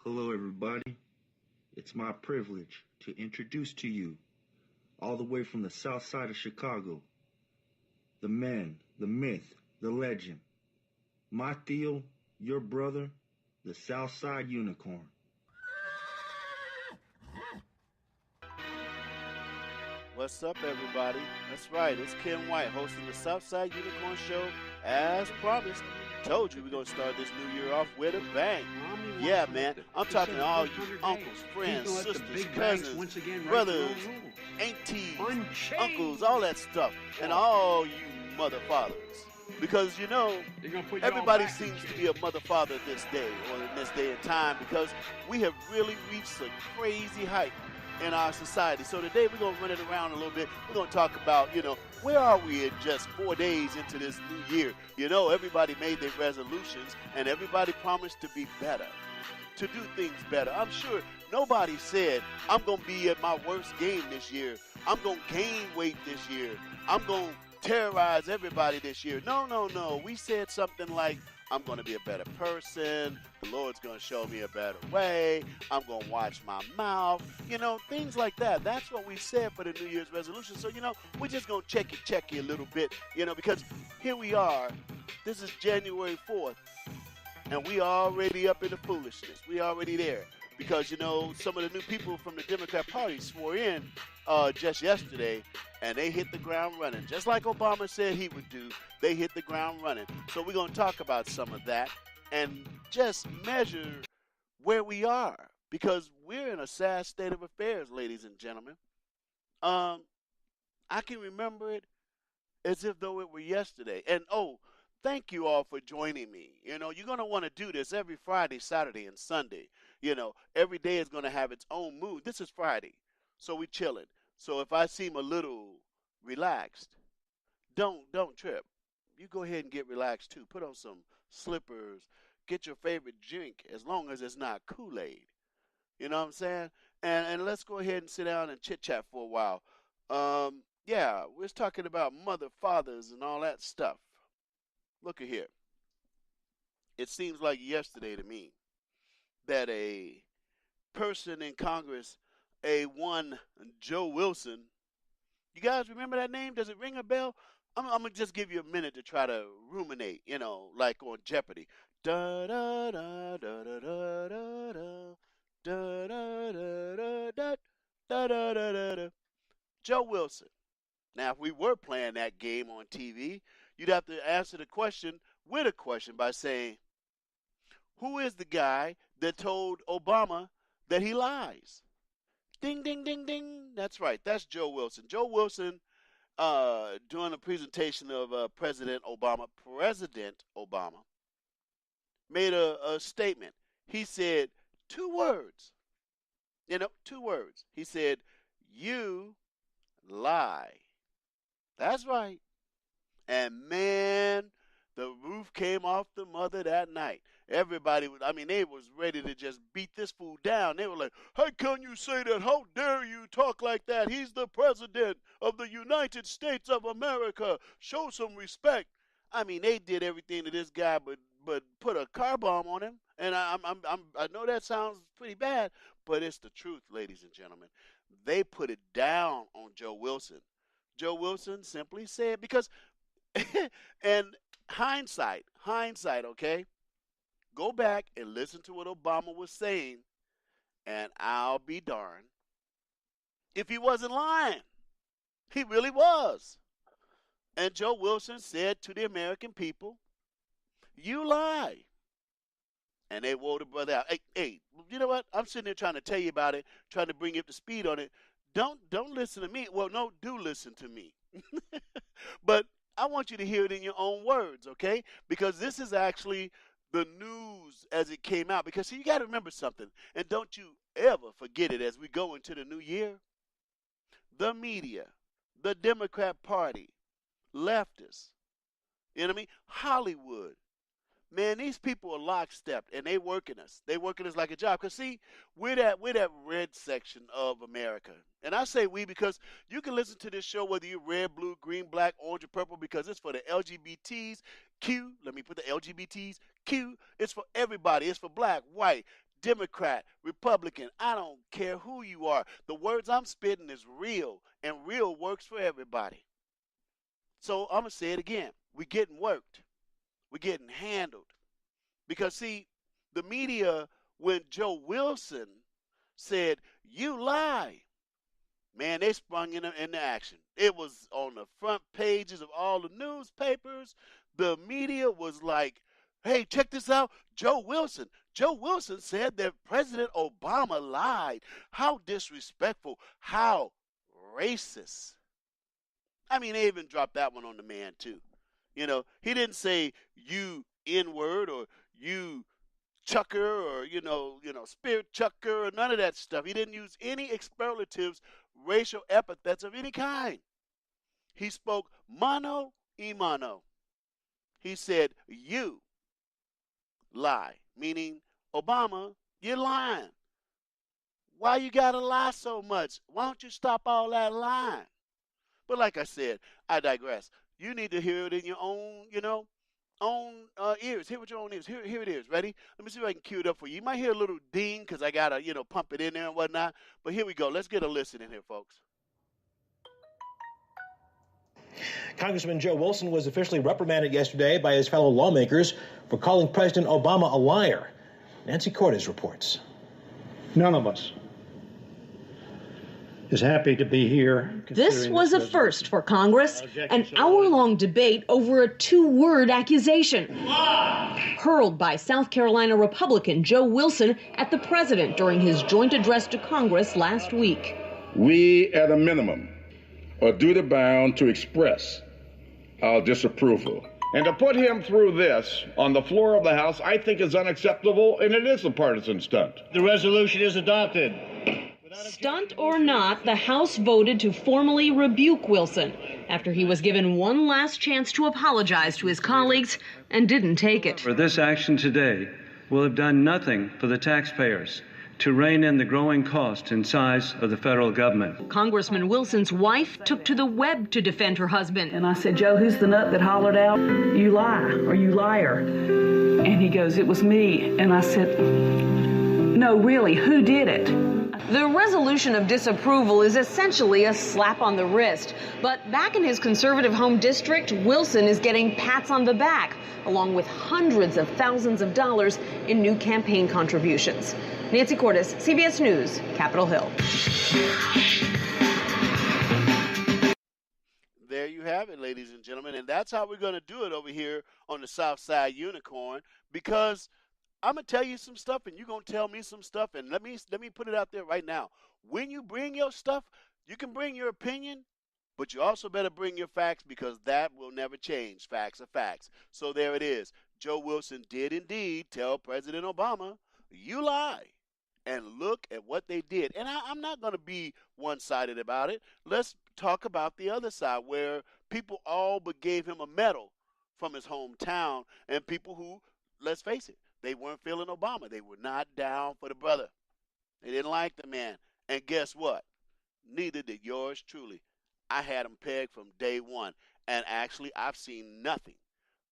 Hello, everybody. It's my privilege to introduce to you, all the way from the south side of Chicago, the man, the myth, the legend, my Theo, your brother, the South Side Unicorn. What's up, everybody? That's right, it's Ken White hosting the Southside Unicorn Show as promised. Told you we're going to start this new year off with a bang. Yeah, man, I'm talking to all you uncles, friends, sisters, cousins, brothers, aunties, uncles, all that stuff, and all you mother fathers. Because, you know, everybody seems to be a mother father this day or in this day and time because we have really reached a crazy height in our society. So today we're going to run it around a little bit. We're going to talk about, where are we in just 4 days into this new year? Everybody made their resolutions and everybody promised to be better, to do things better. I'm sure nobody said, I'm going to be at my worst game this year. I'm going to gain weight this year. I'm going to terrorize everybody this year. No. We said something like, I'm going to be a better person. The Lord's going to show me a better way. I'm going to watch my mouth. Things like that. That's what we said for the New Year's resolution. So, we're just going to check you a little bit, because here we are. This is January 4th, and we already up in the foolishness. We already there. Because, some of the new people from the Democrat Party swore in just yesterday, and they hit the ground running. Just like Obama said he would do, they hit the ground running. So we're going to talk about some of that and just measure where we are. Because we're in a sad state of affairs, ladies and gentlemen. I can remember it as if though it were yesterday. And, thank you all for joining me. You're going to want to do this every Friday, Saturday, and Sunday. Every day is going to have its own mood. This is Friday, so we chilling. So if I seem a little relaxed, don't trip. You go ahead and get relaxed too. Put on some slippers. Get your favorite drink as long as it's not Kool-Aid. You know what I'm saying? And let's go ahead and sit down and chit-chat for a while. We're talking about mother, fathers, and all that stuff. Look at here. It seems like yesterday to me that a person in Congress, one Joe Wilson, you guys remember that name? Does it ring a bell? I'm going to just give you a minute to try to ruminate, like on Jeopardy. Da da da da da da da da da da da da da da da. Joe Wilson. Now, if we were playing that game on TV, you'd have to answer the question with a question by saying, who is the guy that told Obama that he lies? Ding, ding, ding, ding. That's right. That's Joe Wilson. Joe Wilson, during a presentation of President Obama, made a statement. He said 2 words. 2 words. He said, you lie. That's right. And man, the roof came off the mother that night. Everybody they was ready to just beat this fool down. They were like, how can you say that? How dare you talk like that? He's the president of the United States of America. Show some respect. They did everything to this guy but put a car bomb on him. And I know that sounds pretty bad, but it's the truth, ladies and gentlemen. They put it down on Joe Wilson. Joe Wilson simply said, because and hindsight, okay? Go back and listen to what Obama was saying, and I'll be darned if he wasn't lying. He really was. And Joe Wilson said to the American people, you lie. And they wore the brother out. Hey, you know what? I'm sitting there trying to tell you about it, trying to bring you up to speed on it. Don't listen to me. Well, no, do listen to me. But I want you to hear it in your own words, okay? Because this is actually the news as it came out. Because, see, you got to remember something. And don't you ever forget it as we go into the new year. The media, the Democrat Party, leftists, Hollywood. Man, these people are lockstep, and they working us. They working us like a job. Because, see, we're that red section of America. And I say we because you can listen to this show whether you're red, blue, green, black, orange, or purple because it's for the LGBTs. Q, let me put the LGBTs. Q, it's for everybody. It's for black, white, Democrat, Republican, I don't care who you are. The words I'm spitting is real, and real works for everybody. So I'm going to say it again. We're getting worked. We're getting handled. Because, see, the media, when Joe Wilson said, "You lie," man, they sprung into action. It was on the front pages of all the newspapers. The media was like, "Hey, check this out. Joe Wilson. Joe Wilson said that President Obama lied. How disrespectful. How racist." I mean, they even dropped that one on the man, too. You know, he didn't say "you N-word" or "you chucker" or, spirit chucker or none of that stuff. He didn't use any expletives, racial epithets of any kind. He spoke mano y mano. He said, "You lie," meaning, Obama, you're lying. Why you gotta lie so much? Why don't you stop all that lying? But like I said, I digress. You need to hear it in your own, ears. Hear with your own ears. Here it is. Ready? Let me see if I can cue it up for you. You might hear a little ding because I gotta, pump it in there and whatnot. But here we go. Let's get a listen in here, folks. Congressman Joe Wilson was officially reprimanded yesterday by his fellow lawmakers for calling President Obama a liar. Nancy Cordes reports. None of us is happy to be here. This was a first for Congress, an hour-long debate over a two-word accusation hurled by South Carolina Republican Joe Wilson at the president during his joint address to Congress last week. We, at a minimum, are duty-bound to express our disapproval. And to put him through this on the floor of the House, I think is unacceptable, and it is a partisan stunt. The resolution is adopted. Stunt or not, the House voted to formally rebuke Wilson after he was given one last chance to apologize to his colleagues and didn't take it. For this action today will have done nothing for the taxpayers to rein in the growing cost and size of the federal government. Congressman Wilson's wife took to the web to defend her husband. And I said, "Joe, who's the nut that hollered out, 'You lie,' or 'You liar'?" And he goes, "It was me." And I said, "No, really, who did it?" The resolution of disapproval is essentially a slap on the wrist. But back in his conservative home district, Wilson is getting pats on the back, along with hundreds of thousands of dollars in new campaign contributions. Nancy Cordes, CBS News, Capitol Hill. There you have it, ladies and gentlemen. And that's how we're going to do it over here on the South Side Unicorn, because I'm going to tell you some stuff and you're going to tell me some stuff. And let me put it out there right now. When you bring your stuff, you can bring your opinion, but you also better bring your facts, because that will never change. Facts are facts. So there it is. Joe Wilson did indeed tell President Obama, "You lie." And look at what they did. And I'm not going to be one-sided about it. Let's talk about the other side, where people all but gave him a medal from his hometown, and people who, let's face it, they weren't feeling Obama. They were not down for the brother. They didn't like the man. And guess what? Neither did yours truly. I had him pegged from day one. And actually, I've seen nothing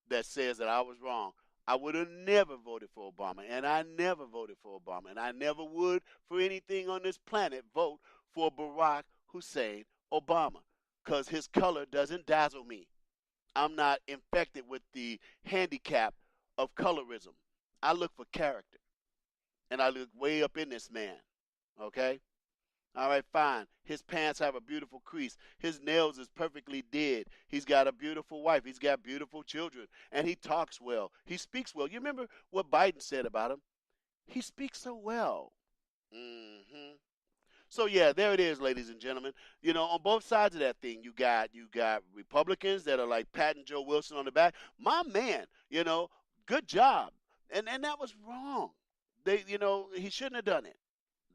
that says that I was wrong. I would have never voted for Obama, and I never voted for Obama, and I never would for anything on this planet vote for Barack Hussein Obama, because his color doesn't dazzle me. I'm not infected with the handicap of colorism. I look for character, and I look way up in this man, okay? All right, fine. His pants have a beautiful crease. His nails is perfectly did. He's got a beautiful wife. He's got beautiful children. And he talks well. He speaks well. You remember what Biden said about him? He speaks so well. So, yeah, there it is, ladies and gentlemen. You know, on both sides of that thing, you got Republicans that are like patting Joe Wilson on the back. My man, good job. And that was wrong. He shouldn't have done it.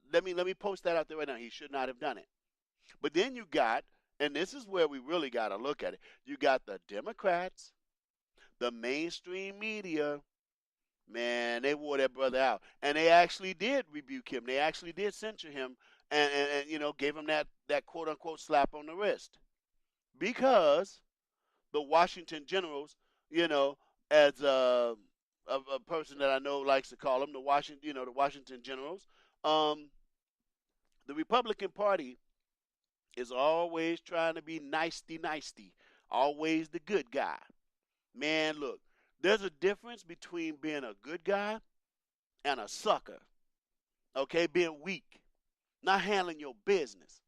Let me post that out there right now. He should not have done it. But then you got, and this is where we really got to look at it, you got the Democrats, the mainstream media. Man, they wore that brother out. And they actually did rebuke him. They actually did censure him and gave him that quote-unquote slap on the wrist. Because the Washington Generals, as a person that I know likes to call them the Washington Generals. Um, the Republican Party is always trying to be nicey, always the good guy. Man, look, there's a difference between being a good guy and a sucker. Okay, being weak, not handling your business.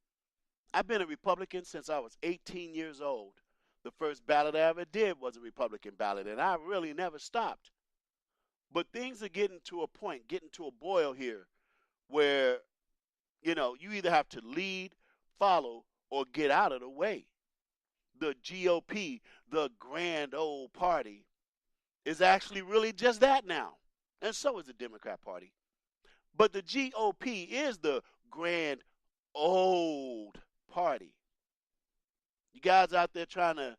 I've been a Republican since I was 18 years old. The first ballot I ever did was a Republican ballot, and I really never stopped. But things are getting to a point, getting to a boil here, where, you either have to lead, follow, or get out of the way. The GOP, the grand old party, is actually really just that now. And so is the Democrat Party. But the GOP is the grand old party. You guys out there trying to,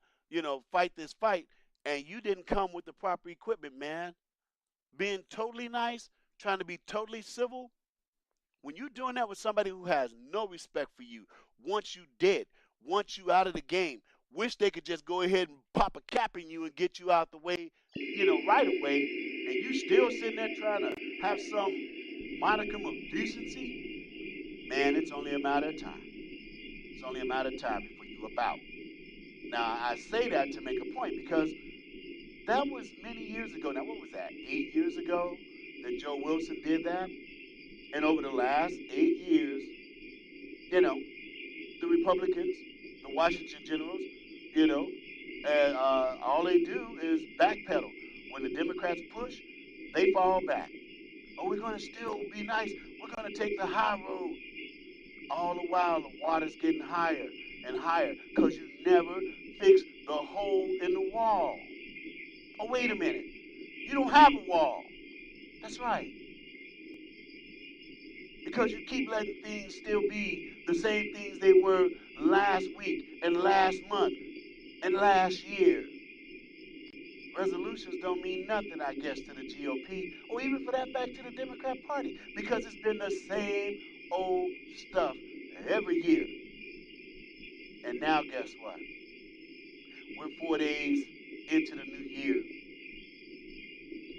fight this fight, and you didn't come with the proper equipment, man. Being totally nice, trying to be totally civil, when you're doing that with somebody who has no respect for you, wants you dead, wants you out of the game, wish they could just go ahead and pop a cap in you and get you out the way, right away, and you still sitting there trying to have some modicum of decency, man, it's only a matter of time. It's only a matter of time before you up out. Now, I say that to make a point because that was many years ago. Now, what was that, 8 years ago that Joe Wilson did that? And over the last 8 years, the Republicans, the Washington Generals, all they do is backpedal. When the Democrats push, they fall back. Oh, we're going to still be nice. We're going to take the high road. All the while, the water's getting higher and higher because you never fix the hole in the wall. Oh, wait a minute. You don't have a wall. That's right. Because you keep letting things still be the same things they were last week and last month and last year. Resolutions don't mean nothing, I guess, to the GOP or even for that fact to the Democrat Party because it's been the same old stuff every year. And now guess what? We're 4 days into the new year.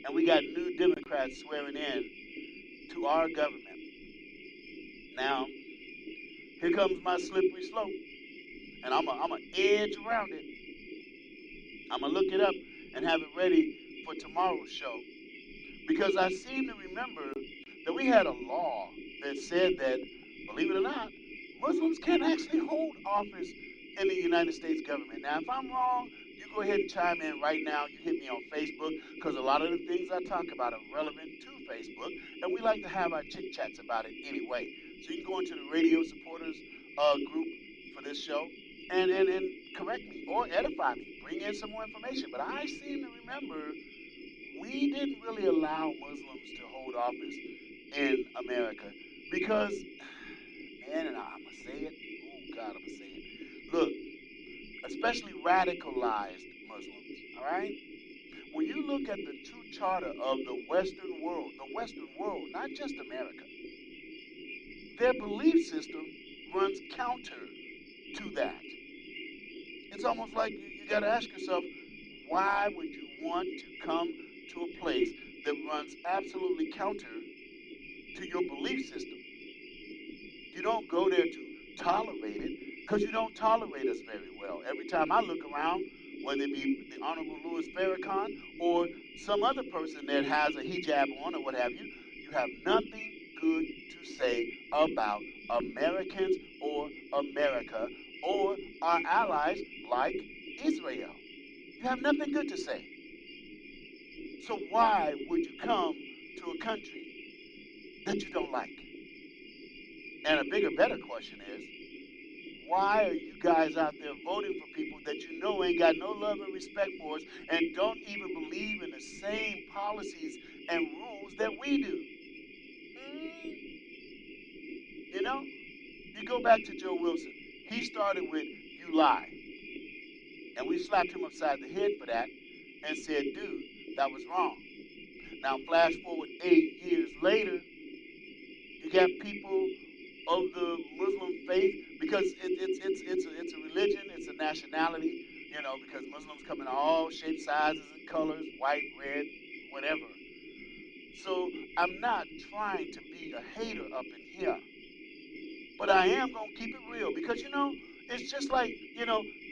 And we got new Democrats swearing in to our government. Now, here comes my slippery slope. And I'm going to edge around it. I'm going to look it up and have it ready for tomorrow's show. Because I seem to remember that we had a law that said that, believe it or not, Muslims can't actually hold office in the United States government. Now, if I'm wrong, you go ahead and chime in right now. You hit me on Facebook because a lot of the things I talk about are relevant to Facebook, and we like to have our chit-chats about it anyway. So you can go into the radio supporters group for this show and correct me or edify me, bring in some more information. But I seem to remember we didn't really allow Muslims to hold office in America because, man, and I'm going to say it. Oh, God, I'm going to say it. Look, especially radicalized Muslims, all right? When you look at the true charter of the Western world, not just America, their belief system runs counter to that. It's almost like you got to ask yourself, why would you want to come to a place that runs absolutely counter to your belief system? You don't go there to tolerate it because you don't tolerate us very well. Every time I look around, whether it be the Honorable Louis Farrakhan or some other person that has a hijab on or what have you, you have nothing good to say about Americans or America or our allies like Israel. You have nothing good to say. So why would you come to a country that you don't like? And a bigger, better question is, why are you guys out there voting for people that you know ain't got no love and respect for us and don't even believe in the same policies and rules that we do? You go back to Joe Wilson. He started with, "You lie." And we slapped him upside the head for that and said, dude, that was wrong. Now flash forward 8 years later, you got people of the Muslim faith, because it's a religion, it's a nationality, because Muslims come in all shapes, sizes, and colors, white, red, whatever. So I'm not trying to be a hater up in here. But I am going to keep it real because, it's just like,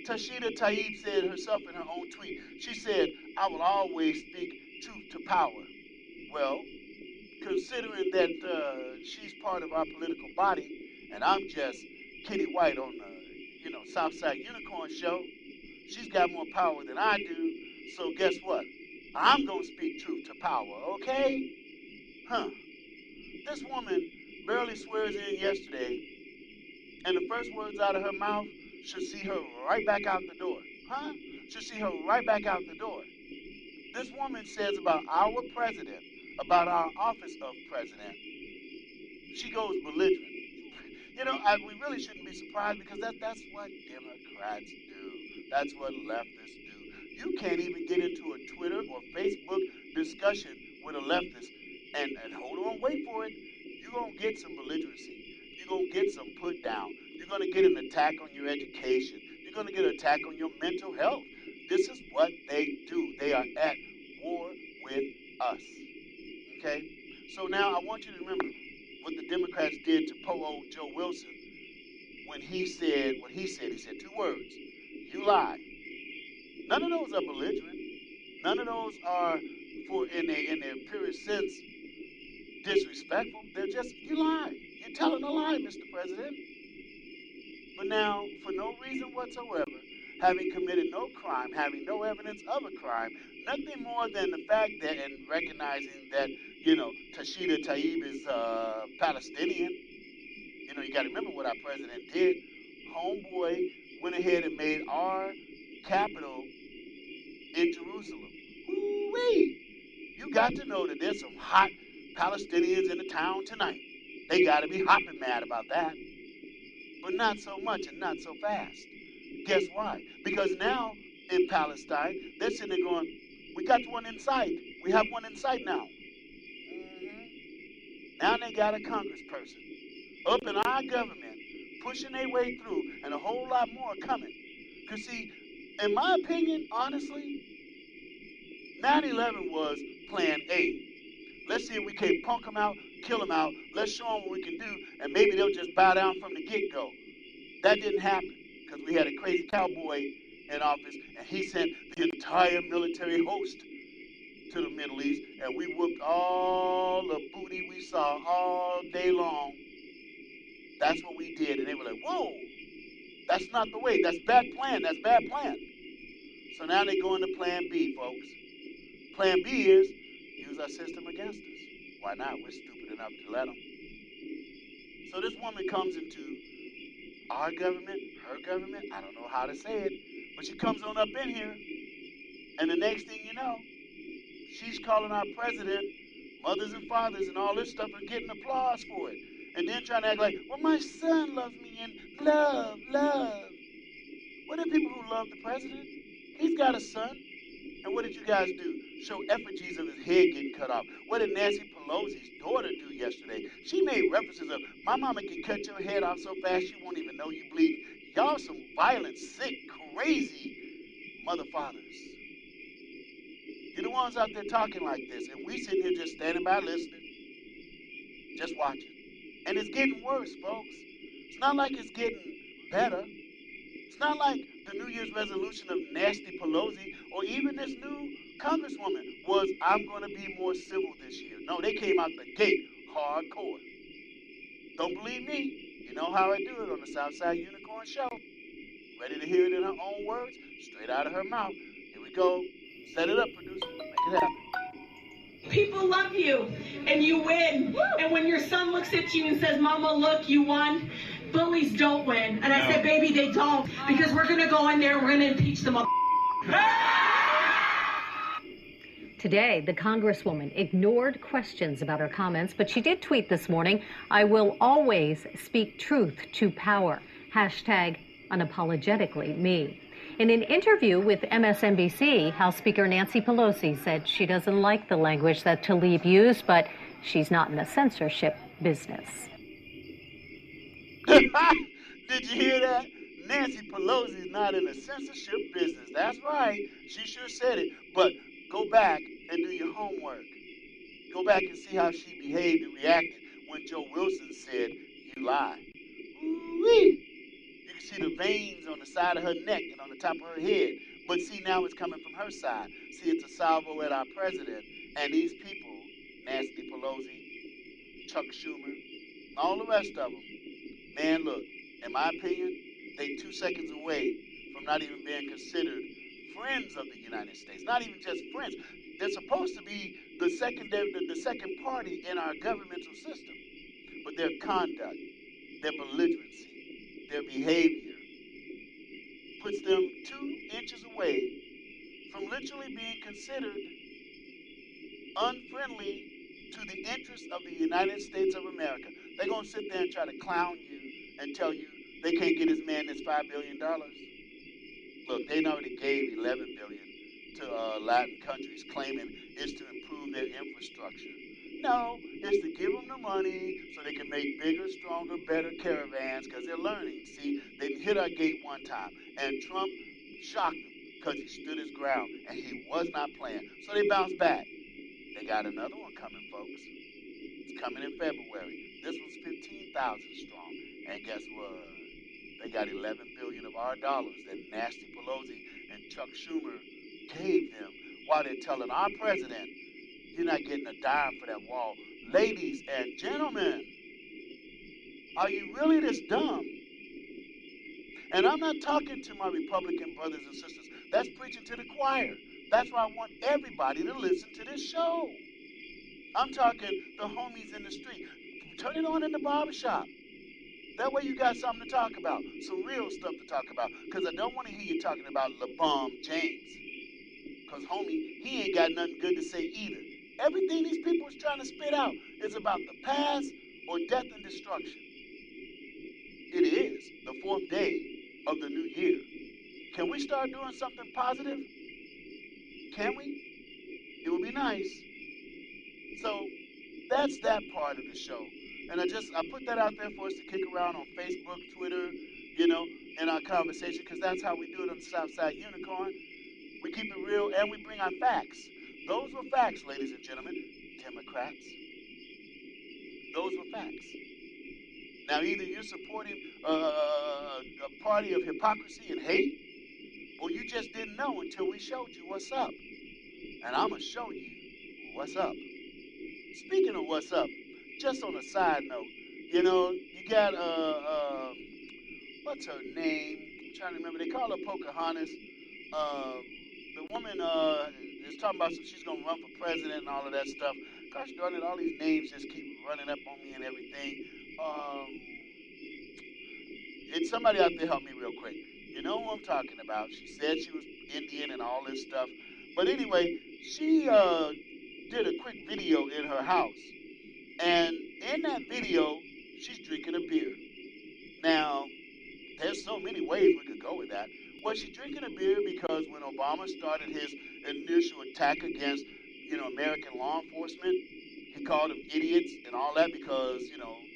Tashida Taib said herself in her own tweet. She said, I will always speak truth to power. Well, considering that she's part of our political body and I'm just Kitty White on the, Southside Unicorn Show, she's got more power than I do. So guess what? I'm going to speak truth to power, okay? This woman barely swears in yesterday, and the first words out of her mouth should see her right back out the door. Should see her right back out the door. This woman says about our president, about our office of president, she goes belligerent. We really shouldn't be surprised because that's what Democrats do. That's what leftists do. You can't even get into a Twitter or Facebook discussion with a leftist and hold on, wait for it. You're going to get some belligerency. You're going to get some put down. You're going to get an attack on your education. You're going to get an attack on your mental health. This is what they do. They are at war with us. Okay? So now I want you to remember what the Democrats did to poor old Joe Wilson when he said what he said. He said 2 words. You lie. None of those are belligerent. None of those are, in their purest sense, disrespectful. They're just, you lie. You're telling a lie, Mr. President. But now, for no reason whatsoever, having committed no crime, having no evidence of a crime, nothing more than the fact that, and recognizing that, Tashida Taib is Palestinian. You got to remember what our president did. Homeboy went ahead and made our capital in Jerusalem. Ooh-wee. You got to know that there's some hot Palestinians in the town tonight. They got to be hopping mad about that. But not so much and not so fast. Guess why? Because now in Palestine, they're sitting there going, we got one in sight. We have one in sight now. Now they got a congressperson up in our government pushing their way through and a whole lot more coming. Because see, in my opinion, honestly, 9/11 was plan A. Let's see if we can punk them out, kill them out. Let's show them what we can do, and maybe they'll just bow down from the get-go. That didn't happen because we had a crazy cowboy in office, and he sent the entire military host to the Middle East, and we whooped all the booty we saw all day long. That's what we did, and they were like, whoa, that's not the way. That's bad plan. That's bad plan. So now they go into plan B, folks. Plan B is use our system against us. Why not? We're stupid enough to let them. So this woman comes into our government, her government, I don't know how to say it, but she comes on up in here, and the next thing you know, she's calling our president mothers and fathers and all this stuff and getting applause for it. And then trying to act like, well, my son loves me and love. What are people who love the president? He's got a son. And what did you guys do? Show effigies of his head getting cut off. What did Nancy Pelosi's daughter do yesterday? She made references of, my mama can cut your head off so fast you won't even know you bleeding. Y'all some violent, sick, crazy mother fathers. You're the ones out there talking like this, and we sitting here just standing by listening, just watching. And it's getting worse, folks. It's not like it's getting better. It's not like the New Year's resolution of Nasty Pelosi or even this new congresswoman was, I'm going to be more civil this year. No, they came out the gate hardcore. Don't believe me? You know how I do it on the Southside Unicorn Show. Ready to hear it in her own words? Straight out of her mouth. Here we go. Set it up, producer. Make it happen. People love you, and you win. Woo! And when your son looks at you and says, Mama, look, you won, bullies don't win. And I said, baby, they don't, because we're going to go in there and we're going to impeach them. Today, the Congresswoman ignored questions about her comments, but she did tweet this morning, I will always speak truth to power. Hashtag unapologetically me. In an interview with MSNBC, House Speaker Nancy Pelosi said she doesn't like the language that Tlaib used, but she's not in the censorship business. Did you hear that? Nancy Pelosi's not in the censorship business. That's right. She sure said it. But Go back and do your homework. Go back and see how she behaved and reacted when Joe Wilson said, "You lie." Ooh-wee. You can see the veins on the side of her neck and on the top of her head. But see, now it's coming from her side. See, it's a salvo at our president. And these people, Nancy Pelosi, Chuck Schumer, all the rest of them, man, look, in my opinion, they 2 seconds away from not even being considered friends of the United States. Not even just friends. They're supposed to be the second party in our governmental system. But their conduct, their belligerency, their behavior puts them 2 inches away from literally being considered unfriendly to the interests of the United States of America. They're going to sit there and try to clown you and tell you they can't get this man this $5 billion. Look, they already gave $11 billion to Latin countries, claiming it's to improve their infrastructure. No, it's to give them the money so they can make bigger, stronger, better caravans because they're learning. See, they hit our gate one time, and Trump shocked them because he stood his ground, and he was not playing. So they bounced back. They got another one coming, folks. It's coming in February. This one's 15,000 strong. And guess what? They got $11 billion of our dollars that Nancy Pelosi and Chuck Schumer gave them while they're telling our president, you're not getting a dime for that wall. Ladies and gentlemen, are you really this dumb? And I'm not talking to my Republican brothers and sisters. That's preaching to the choir. That's why I want everybody to listen to this show. I'm talking the homies in the street. Turn it on in the barbershop. That way you got something to talk about. Some real stuff to talk about. Because I don't want to hear you talking about LeBron James. Because, homie, he ain't got nothing good to say either. Everything these people is trying to spit out is about the past or death and destruction. It is the 4th day of the new year. Can we start doing something positive? Can we? It would be nice. So that's that part of the show. And I put that out there for us to kick around on Facebook, Twitter, in our conversation, because that's how we do it on the Southside Unicorn. We keep it real and we bring our facts. Those were facts, ladies and gentlemen. Democrats. Those were facts. Now, either you're supporting a party of hypocrisy and hate, or you just didn't know until we showed you what's up. And I'm going to show you what's up. Speaking of what's up, just on a side note, you got, what's her name? I'm trying to remember. They call her Pocahontas. The woman is talking about she's going to run for president and all of that stuff. Gosh darn it, all these names just keep running up on me and everything. It's somebody out there help me real quick. You know who I'm talking about. She said she was Indian and all this stuff. But anyway, she did a quick video in her house. And in that video, she's drinking a beer. Now, there's so many ways we could go with that. Was she drinking a beer because when Obama started his initial attack against, American law enforcement, he called them idiots and all that because,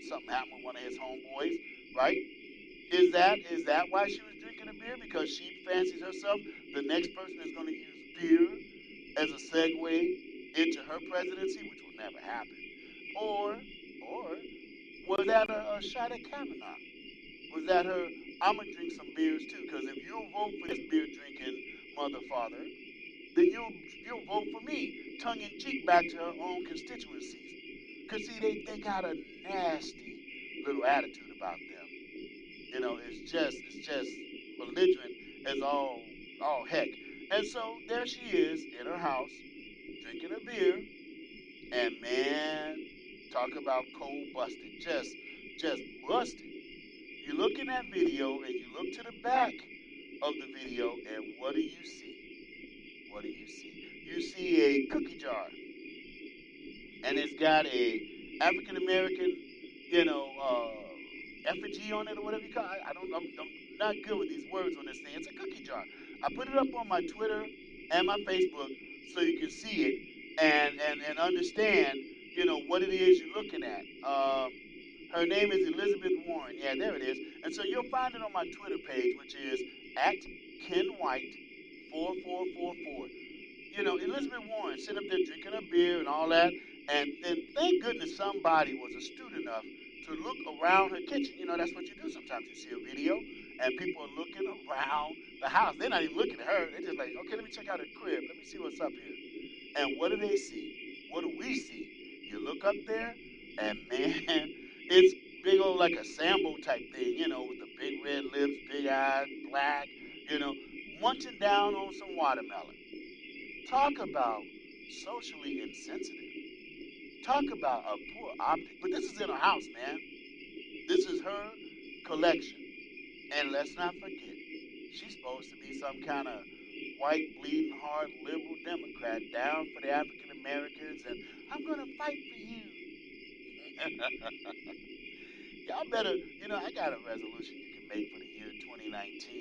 something happened with one of his homeboys, right? Is that why she was drinking a beer? Because she fancies herself the next person is going to use beer as a segue into her presidency, which will never happen. Or was that a shot at Kavanaugh? Was that her, I'm going to drink some beers too, because if you'll vote for this beer drinking mother father, then you'll vote for me, tongue in cheek back to her own constituencies. Because see, they got a nasty little attitude about them. It's just belligerent as all heck. And so there she is in her house, drinking a beer, and man, talk about cold busted, just busted. You look in that video and you look to the back of the video, and what do you see? What do you see? You see a cookie jar, and it's got a African American, effigy on it or whatever you call it. I'm not good with these words on this thing. It's a cookie jar. I put it up on my Twitter and my Facebook so you can see it and understand, what it is you're looking at. Her name is Elizabeth Warren. Yeah, there it is. And so you'll find it on my Twitter page, which is @KenWhite4444. Elizabeth Warren sitting up there drinking a beer and all that, and then thank goodness somebody was astute enough to look around her kitchen. That's what you do sometimes. You see a video, and people are looking around the house. They're not even looking at her. They're just like, okay, let me check out her crib. Let me see what's up here. And what do they see? What do we see? You look up there, and man, it's big old like a Sambo type thing, with the big red lips, big eyes, black, munching down on some watermelon. Talk about socially insensitive. Talk about a poor optic. But this is in her house, man. This is her collection. And let's not forget, she's supposed to be some kind of white, bleeding heart, liberal Democrat down for the African Americans, and I'm going to fight for you. Y'all better, I got a resolution you can make for the year 2019.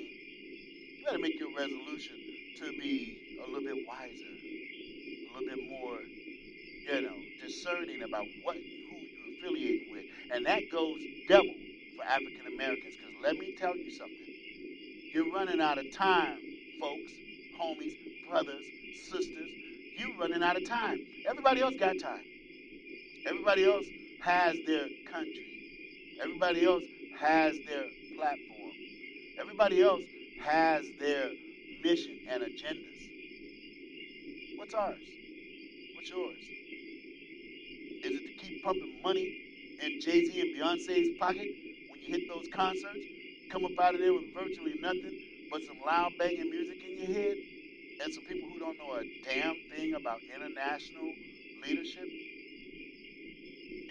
You better make your resolution to be a little bit wiser, a little bit more, discerning about who you're affiliating with. And that goes double for African Americans, because let me tell you something. You're running out of time, folks, homies, brothers, sisters. You're running out of time. Everybody else got time. Everybody else has their country. Everybody else has their platform. Everybody else has their mission and agendas. What's ours? What's yours? Is it to keep pumping money in Jay-Z and Beyonce's pocket when you hit those concerts? Come up out of there with virtually nothing but some loud banging music in your head and some people who don't know a damn thing about international leadership?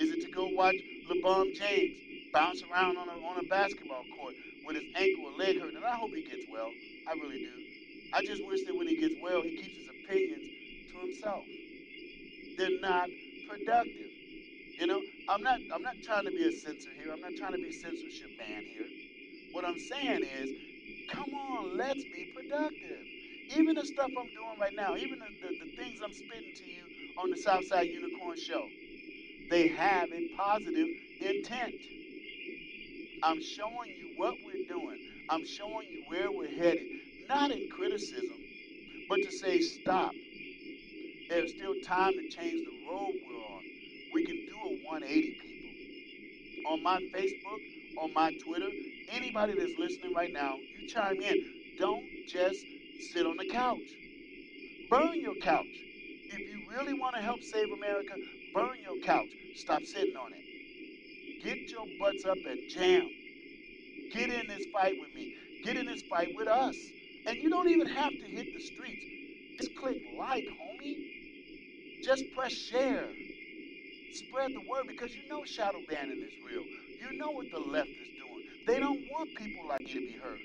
Is it to go watch LeBron James bounce around on a basketball court with his ankle or leg hurt? And I hope he gets well. I really do. I just wish that when he gets well, he keeps his opinions to himself. They're not productive. I'm not trying to be a censor here. I'm not trying to be a censorship man here. What I'm saying is, come on, let's be productive. Even the stuff I'm doing right now, even the things I'm spitting to you on the Southside Unicorn Show, they have a positive intent. I'm showing you what we're doing. I'm showing you where we're headed. Not in criticism, but to say stop. There's still time to change the road we're on. We can do a 180, people. On my Facebook, on my Twitter, anybody that's listening right now, you chime in. Don't just sit on the couch. Burn your couch. If you really want to help save America, burn your couch. Stop sitting on it. Get your butts up and jam. Get in this fight with me. Get in this fight with us. And you don't even have to hit the streets. Just click like, homie. Just press share. Spread the word, because you know shadow banning is real. You know what the left is doing. They don't want people like me to be heard.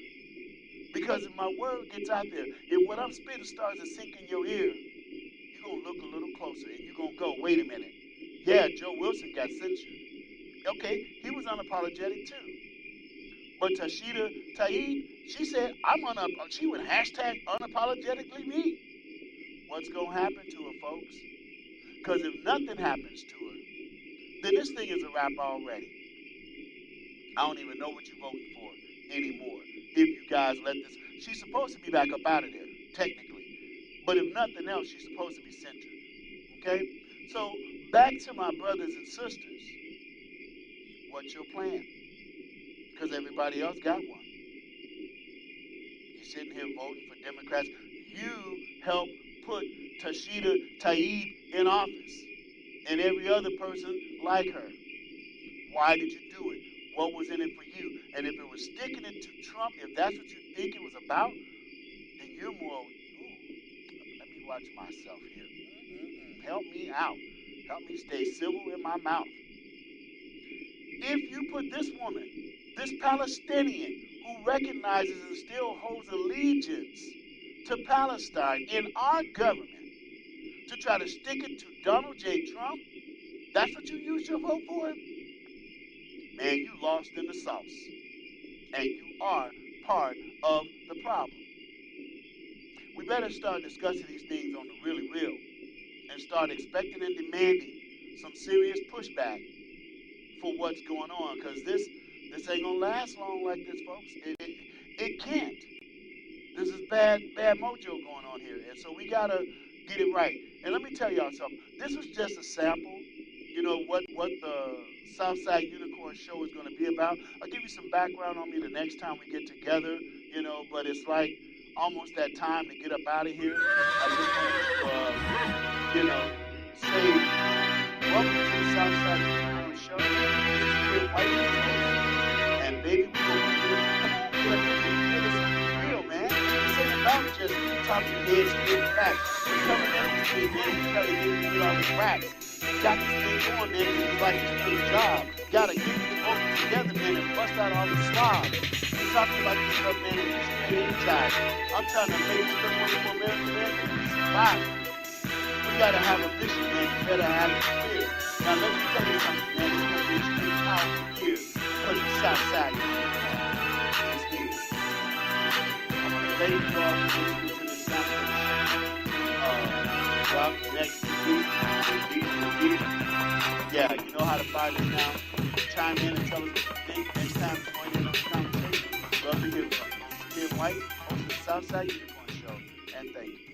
Because if my word gets out there, if what I'm spitting starts to sink in your ear, you're going to look a little closer and you're going to go, wait a minute. Yeah, Joe Wilson got censored. Okay, he was unapologetic too. But Tashida Taib, she said, she would hashtag unapologetically me. What's going to happen to her, folks? Because if nothing happens to her, then this thing is a wrap already. I don't even know what you're voting for anymore. If you guys let this, she's supposed to be back up out of there, technically. But if nothing else, she's supposed to be censored. Okay? So back to my brothers and sisters. What's your plan? Because everybody else got one. You're sitting here voting for Democrats. You helped put Tashida Taib in office and every other person like her. Why did you do it? What was in it for you? And if it was sticking it to Trump, if that's what you think it was about, then you're more, let me watch myself here. Help me out. Help me stay civil in my mouth. If you put this woman, this Palestinian who recognizes and still holds allegiance to Palestine in our government, to try to stick it to Donald J. Trump, that's what you use your vote for? Man, you lost in the sauce. And you are part of the problem. We better start discussing these things on the really real and start expecting and demanding some serious pushback for what's going on, because this ain't gonna last long like this, folks. It can't. This is bad mojo going on here, and so we gotta get it right. And let me tell y'all something. This was just a sample, you know, what the Southside Unicorn Show is going to be about. I'll give you some background on me the next time we get together, you know, but it's like almost that time to get up out of here. I just want to, you know, say welcome to the Southside Unicorn Show. This is Kid White, and baby, we're going to do it. Come on, it's real, man. This ain't about just talking heads and getting facts. We're coming in this thing, man. We try to get all these racks. Got this thing going, man. It's like it's a job. Gotta get these folks together, man, and bust out all the slobs. We're talking about this stuff, man, and it's really inside. I'm trying to make this stuff for America, man, and we survive. We gotta have a vision, man. You better have it clear. Now, let me tell you something, man. It's gonna be a extreme powerful year because the Southside is here. I'm gonna thank you all for listening to the Southside Show. Next week. Yeah, you know how to find us now. Chime in and tell us what you think. Next time, join in on the conversation. Love to hear from you. This is Kid White, host of the Southside Unicorn Show, and thank you.